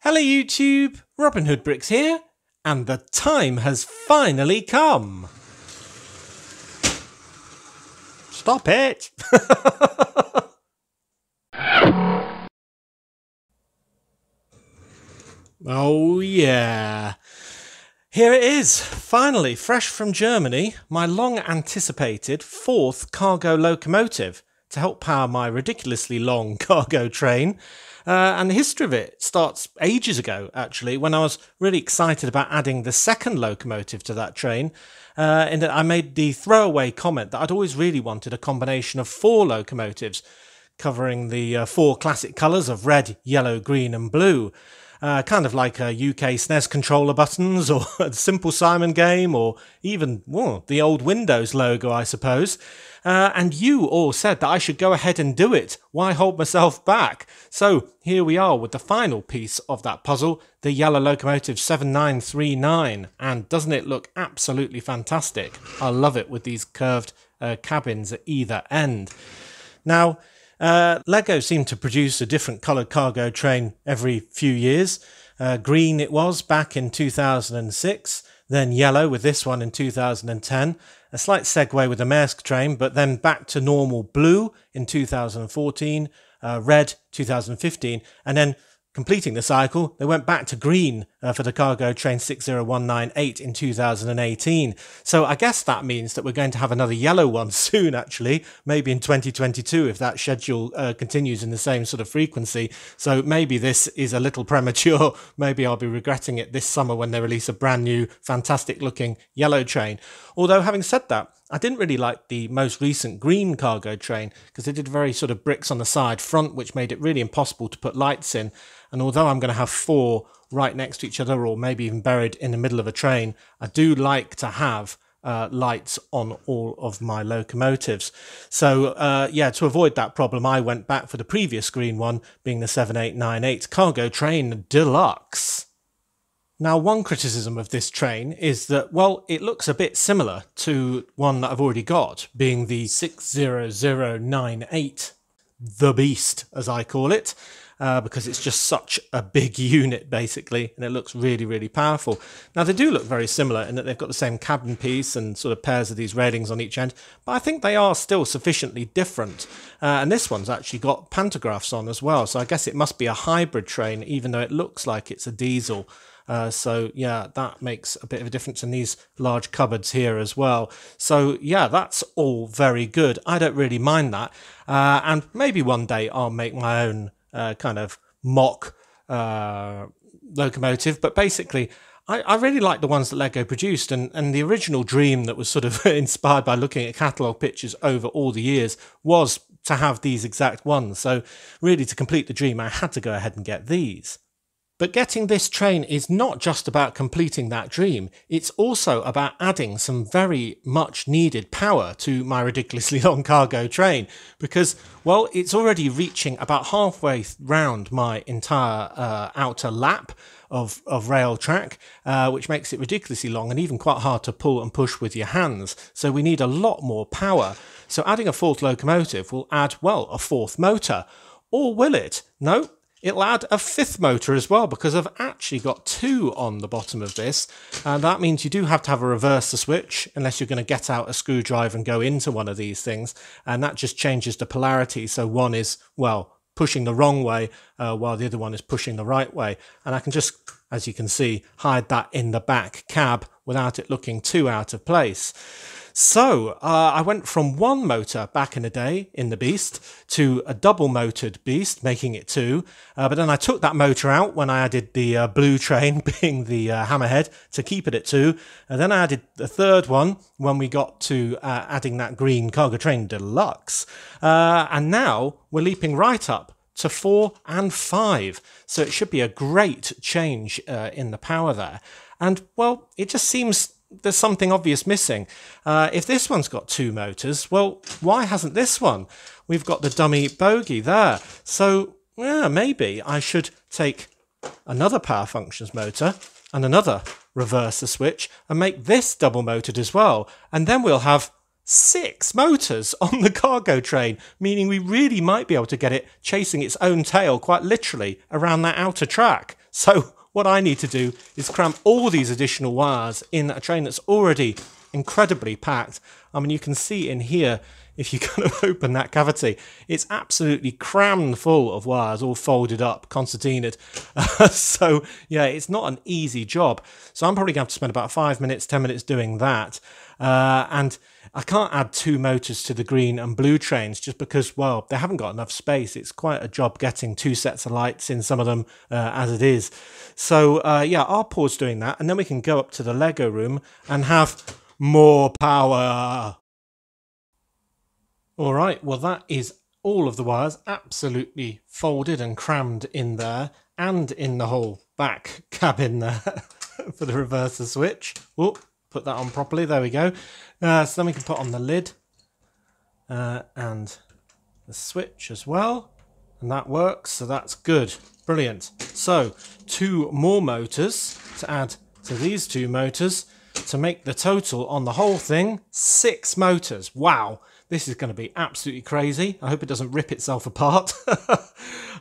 Hello YouTube, Robin Hood Bricks here, and the time has finally come. Stop it! Oh yeah. Here it is, finally, fresh from Germany, my long anticipated fourth cargo locomotive to help power my ridiculously long cargo train. And the history of it starts ages ago, actually, when I was really excited about adding the second locomotive to that train. In that I made the throwaway comment that I'd always really wanted a combination of four locomotives, covering the four classic colours of red, yellow, green and blue. Kind of like UK SNES controller buttons, or a Simple Simon game, or even the old Windows logo, I suppose. And you all said that I should go ahead and do it. Why hold myself back? So here we are with the final piece of that puzzle, the Yellow Locomotive 7939. And doesn't it look absolutely fantastic? I love it with these curved cabins at either end. Now, Lego seemed to produce a different coloured cargo train every few years. Green it was back in 2006, then yellow with this one in 2010, a slight segue with the Maersk train, but then back to normal blue in 2014, red 2015, and then completing the cycle, they went back to green for the cargo train 60198 in 2018. So I guess that means that we're going to have another yellow one soon, actually, maybe in 2022 if that schedule continues in the same sort of frequency. So maybe this is a little premature. Maybe I'll be regretting it this summer when they release a brand new, fantastic looking yellow train. Although having said that, I didn't really like the most recent green cargo train because they did very sort of bricks on the side front, which made it really impossible to put lights in. And although I'm going to have four right next to each other, or maybe even buried in the middle of a train, I do like to have lights on all of my locomotives. So yeah, to avoid that problem, I went back for the previous green one, being the 7898 Cargo Train Deluxe. Now, one criticism of this train is that, well, it looks a bit similar to one that I've already got, being the 60098, the Beast, as I call it, because it's just such a big unit, basically, and it looks really, really powerful. Now, they do look very similar in that they've got the same cabin piece and sort of pairs of these railings on each end, but I think they are still sufficiently different. And this one's actually got pantographs on as well, so I guess it must be a hybrid train, even though it looks like it's a diesel. So yeah, that makes a bit of a difference in these large cupboards here as well. So yeah, that's all very good. I don't really mind that. And maybe one day I'll make my own kind of mock locomotive. But basically, I really like the ones that Lego produced. And the original dream that was sort of inspired by looking at catalogue pictures over all the years was to have these exact ones. So really, to complete the dream, I had to go ahead and get these. But getting this train is not just about completing that dream, it's also about adding some very much needed power to my ridiculously long cargo train, because, well, it's already reaching about halfway round my entire outer lap of rail track, which makes it ridiculously long and even quite hard to pull and push with your hands. So we need a lot more power. So adding a fourth locomotive will add, well, a fourth motor. Or will it? No. It'll add a fifth motor as well, because I've actually got two on the bottom of this. And that means you do have to have a reverser switch, unless you're going to get out a screwdriver and go into one of these things. And that just changes the polarity. So one is, well, pushing the wrong way, while the other one is pushing the right way. And I can just, as you can see, hide that in the back cab without it looking too out of place. So I went from one motor back in the day in the Beast to a double motored Beast, making it two. But then I took that motor out when I added the blue train, being the Hammerhead, to keep it at two. And then I added the third one when we got to adding that green Cargo Train Deluxe. And now we're leaping right up to 4 and 5. So it should be a great change in the power there. And, well, it just seems there's something obvious missing. If this one's got two motors, well, why hasn't this one? We've got the dummy bogie there. So, yeah, maybe I should take another power functions motor and another reverser switch and make this double motored as well. And then we'll have 6 motors on the cargo train, meaning we really might be able to get it chasing its own tail quite literally around that outer track. So what I need to do is cram all these additional wires in a train that's already incredibly packed. I mean, you can see in here, if you kind of open that cavity, it's absolutely crammed full of wires, all folded up, concertinaed. So yeah, it's not an easy job. So I'm probably going to have to spend about 5 minutes, 10 minutes doing that. And I can't add 2 motors to the green and blue trains just because, well, they haven't got enough space. It's quite a job getting 2 sets of lights in some of them as it is. So yeah, I'll pause doing that, and then we can go up to the Lego room and have more power. All right, well, that is all of the wires absolutely folded and crammed in there, and in the whole back cabin there for the reverser switch. Oh, put that on properly. There we go. So then we can put on the lid and the switch as well, and that works. So that's good. Brilliant. So 2 more motors to add to these 2 motors to make the total on the whole thing 6 motors. Wow. This is going to be absolutely crazy. I hope it doesn't rip itself apart.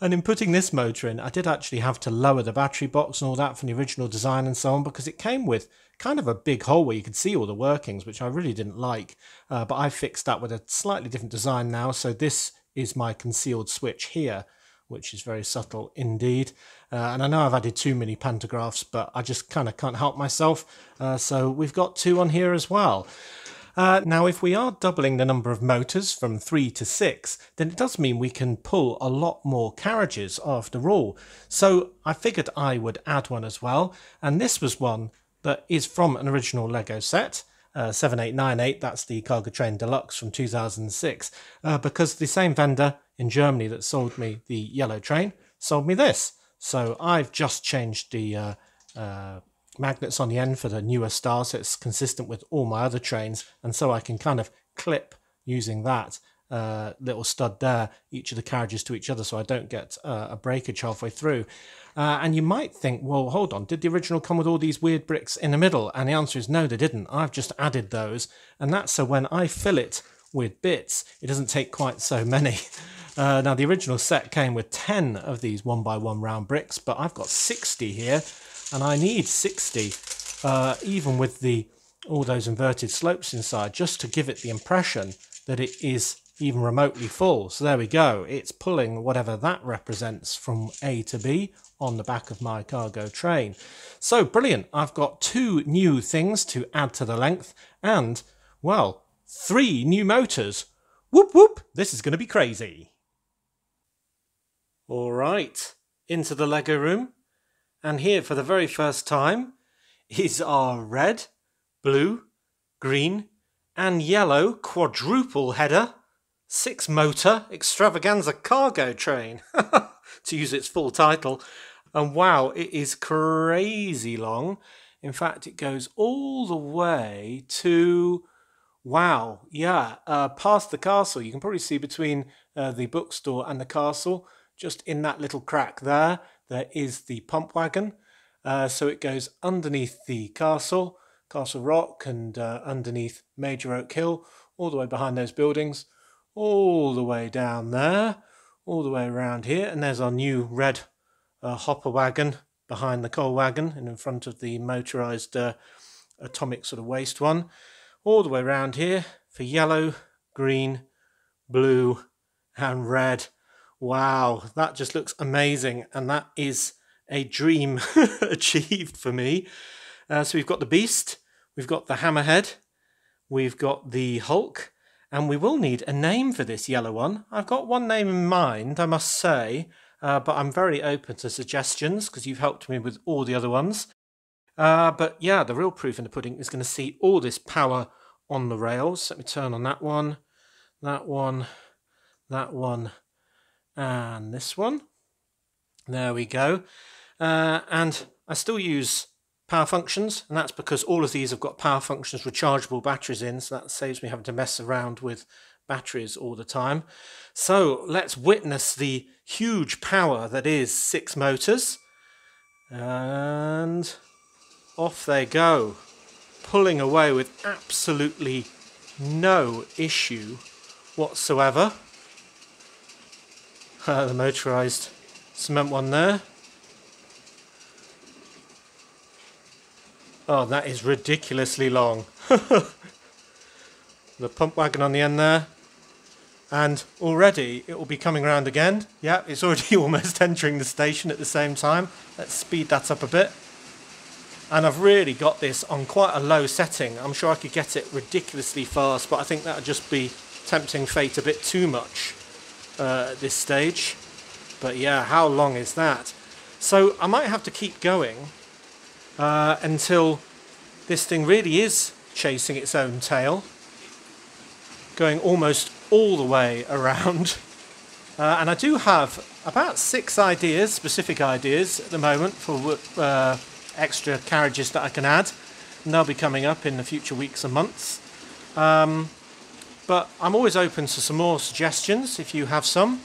And in putting this motor in, I did actually have to lower the battery box and all that from the original design and so on, because it came with kind of a big hole where you could see all the workings, which I really didn't like. But I fixed that with a slightly different design now. So this is my concealed switch here, which is very subtle indeed. And I know I've added too many pantographs, but I just kind of can't help myself. So we've got 2 on here as well. Now, if we are doubling the number of motors from 3 to 6, then it does mean we can pull a lot more carriages after all. So I figured I would add one as well. And this was one that is from an original Lego set, 7898. That's the Cargo Train Deluxe from 2006, because the same vendor in Germany that sold me the yellow train sold me this. So I've just changed the magnets on the end for the newer style, so it's consistent with all my other trains, and so I can kind of clip using that little stud there each of the carriages to each other, so I don't get a breakage halfway through. And you might think, well, hold on, did the original come with all these weird bricks in the middle? And the answer is no, they didn't. I've just added those, and that's so when I fill it with bits, it doesn't take quite so many. Now, the original set came with 10 of these 1x1 round bricks, but I've got 60 here, and I need 60, even with all those inverted slopes inside, just to give it the impression that it is even remotely full. So there we go. It's pulling whatever that represents from A to B on the back of my cargo train. So brilliant. I've got 2 new things to add to the length and, well, 3 new motors. Whoop whoop. This is going to be crazy. All right, into the Lego room. And here for the very first time is our red, blue, green and yellow quadruple header 6 motor extravaganza cargo train, to use its full title. And wow, it is crazy long. In fact, it goes all the way to, wow, yeah, past the castle. You can probably see between the bookstore and the castle, just in that little crack there, there is the pump wagon. So it goes underneath the Castle Rock, and underneath Major Oak Hill, all the way behind those buildings, all the way down there, all the way around here. And there's our new red hopper wagon behind the coal wagon and in front of the motorised atomic sort of waste one. All the way around here for yellow, green, blue and red. Wow, that just looks amazing, and that is a dream achieved for me. So we've got the Beast, we've got the Hammerhead, we've got the Hulk, and we will need a name for this yellow one. I've got one name in mind, I must say, but I'm very open to suggestions because you've helped me with all the other ones. But yeah, the real proof in the pudding is going to see all this power on the rails. Let me turn on that one, that one, that one, and this one. There we go. And I still use power functions, and that's because all of these have got power functions rechargeable batteries in, so that saves me having to mess around with batteries all the time. So let's witness the huge power that is 6 motors, and off they go, pulling away with absolutely no issue whatsoever. The motorised cement one there. Oh, that is ridiculously long. The pump wagon on the end there. And already it will be coming around again. Yeah, it's already almost entering the station at the same time. Let's speed that up a bit. And I've really got this on quite a low setting. I'm sure I could get it ridiculously fast, but I think that would just be tempting fate a bit too much at this stage. But yeah, how long is that? So I might have to keep going until this thing really is chasing its own tail, going almost all the way around. And I do have about 6 ideas, specific ideas at the moment for extra carriages that I can add, and they'll be coming up in the future weeks and months. But I'm always open to some more suggestions if you have some.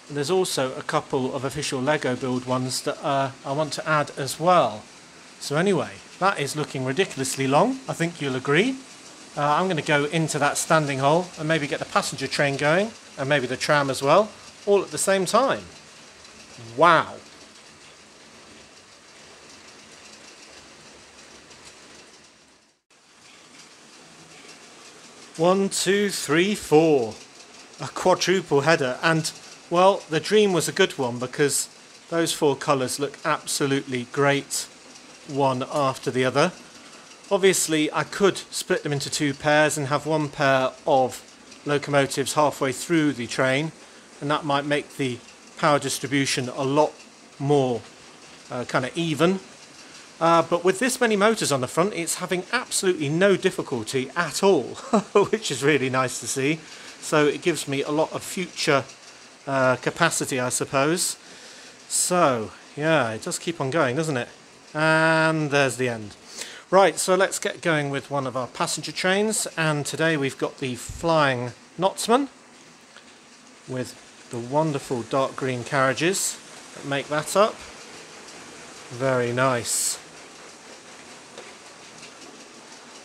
And there's also a couple of official Lego build ones that I want to add as well. So anyway, that is looking ridiculously long, I think you'll agree. I'm going to go into that standing hole and maybe get the passenger train going, and maybe the tram as well, all at the same time. Wow. One, two, three, four. A quadruple header, and well, the dream was a good one because those 4 colours look absolutely great, one after the other. Obviously I could split them into 2 pairs and have 1 pair of locomotives halfway through the train, and that might make the power distribution a lot more kind of even. But with this many motors on the front, it's having absolutely no difficulty at all, which is really nice to see. So it gives me a lot of future capacity, I suppose. So yeah, it does keep on going, doesn't it? And there's the end. Right, so let's get going with one of our passenger trains, and today we've got the Flying Nottingham with the wonderful dark green carriages that make that up. Very nice.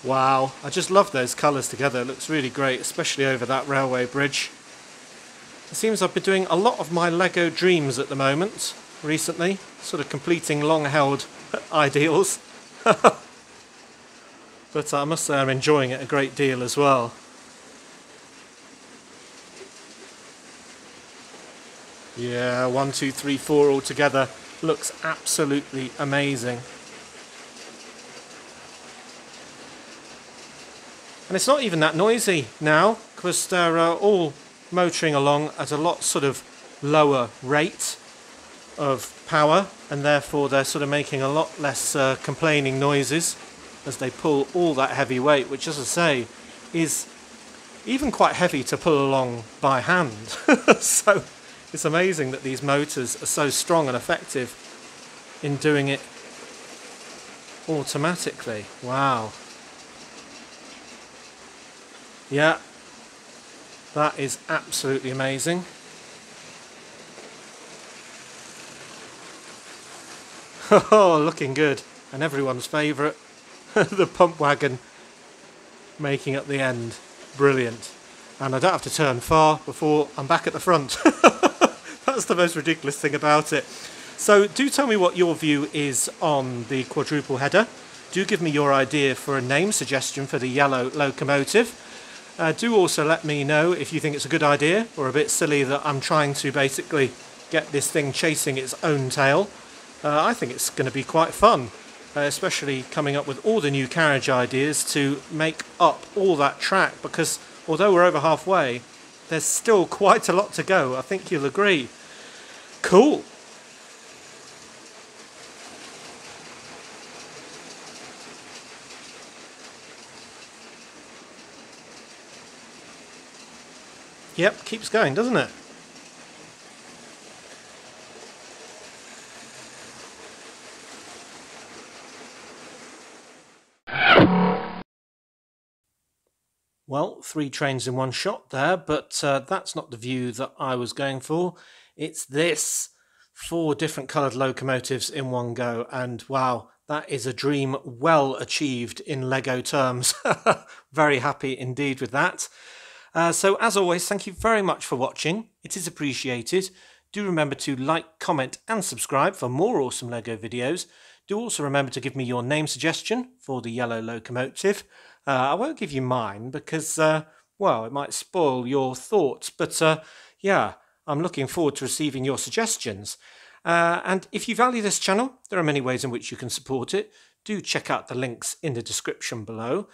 Wow, I just love those colours together. It looks really great, especially over that railway bridge. It seems I've been doing a lot of my Lego dreams at the moment, recently, sort of completing long-held ideals. But I must say I'm enjoying it a great deal as well. Yeah, 1, 2, 3, 4 all together. Looks absolutely amazing. And it's not even that noisy now, because they're all motoring along at a lot sort of lower rate of power, and therefore they're sort of making a lot less complaining noises as they pull all that heavy weight, which, as I say, is even quite heavy to pull along by hand. So it's amazing that these motors are so strong and effective in doing it automatically. Wow. Yeah, that is absolutely amazing. Oh, looking good. And everyone's favourite, the pump wagon making up the end. Brilliant. And I don't have to turn far before I'm back at the front. That's the most ridiculous thing about it. So do tell me what your view is on the quadruple header. Do give me your idea for a name suggestion for the yellow locomotive. Do also let me know if you think it's a good idea or a bit silly that I'm trying to basically get this thing chasing its own tail. I think it's going to be quite fun, especially coming up with all the new carriage ideas to make up all that track, because although we're over halfway, there's still quite a lot to go. I think you'll agree. Cool. Yep, keeps going, doesn't it? Well, 3 trains in one shot there, but that's not the view that I was going for. It's this. 4 different coloured locomotives in one go, and wow, that is a dream well achieved in Lego terms. Very happy indeed with that. So as always, thank you very much for watching. It is appreciated. Do remember to like, comment and subscribe for more awesome Lego videos. Do also remember to give me your name suggestion for the yellow locomotive. I won't give you mine because, well, it might spoil your thoughts, but yeah, I'm looking forward to receiving your suggestions. And if you value this channel, there are many ways in which you can support it. Do check out the links in the description below.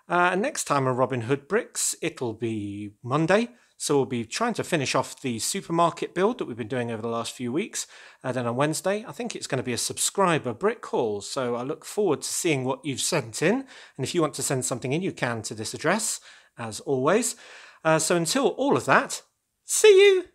Next time on Robin Hood Bricks, it'll be Monday, so we'll be trying to finish off the supermarket build that we've been doing over the last few weeks. Then on Wednesday, I think it's going to be a subscriber brick haul, so I look forward to seeing what you've sent in. And if you want to send something in, you can to this address, as always. So until all of that, see you!